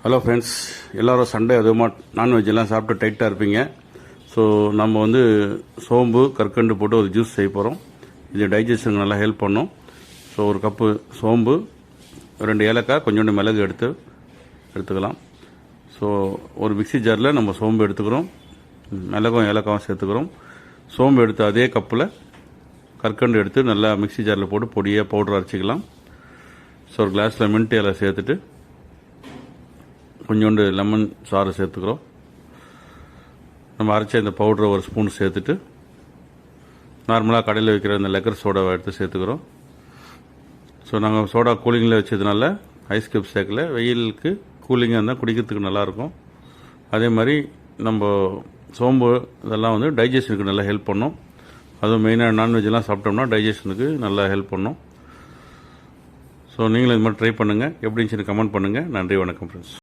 Hello friends, எல்லோரும் Sunday அதுவுமா non veg எல்லாம் சாப்பிட்டு டைட்டாக இருப்பீங்க. ஸோ நம்ம வந்து சோம்பு கற்கண்டு போட்டு ஒரு ஜூஸ் செய்ய போகிறோம். இது டைஜஷனுக்கு நல்லா ஹெல்ப் பண்ணும். ஸோ ஒரு கப்பு சோம்பு, 2 ஏலக்காய், கொஞ்சோண்டு மிளகு எடுத்துக்கலாம். ஸோ ஒரு மிக்ஸி ஜாரில் நம்ம சோம்பு எடுத்துக்கிறோம், மிளகும் ஏலக்காவும் சேர்த்துக்கிறோம். சோம்பு எடுத்து அதே கப்பில் கற்கண்டு எடுத்து நல்லா மிக்ஸி ஜாரில் போட்டு பொடியாக பவுடர் அரைச்சிக்கலாம். ஸோ ஒரு கிளாஸில் மின்ட் இலை சேர்த்துட்டு கொஞ்சோண்டு லெமன் சாறு சேர்த்துக்கிறோம். நம்ம அரைச்ச இந்த பவுடரை ஒரு ஸ்பூன் சேர்த்துட்டு நார்மலாக கடையில் வைக்கிற இந்த லெக்கர் சோடாவை எடுத்து சேர்த்துக்கிறோம். ஸோ நாங்கள் சோடா கூலிங்கில் வச்சதுனால ஐஸ் கியூப் சேர்க்கல. வெயிலுக்கு கூலிங்காக இருந்தால் குடிக்கிறதுக்கு நல்லாயிருக்கும். அதே மாதிரி நம்ம சோம்பு இதெல்லாம் வந்து டைஜஷனுக்கு நல்லா ஹெல்ப் பண்ணும். அதுவும் மெயினாக நான்வெஜ்லாம் சாப்பிட்டோம்னா டைஜஷனுக்கு நல்லா ஹெல்ப் பண்ணும். ஸோ நீங்களும் இது மாதிரி ட்ரை பண்ணுங்கள். எப்படி இருந்துச்சுன்னு கமெண்ட் பண்ணுங்கள். நன்றி, வணக்கம் ஃப்ரெண்ட்ஸ்.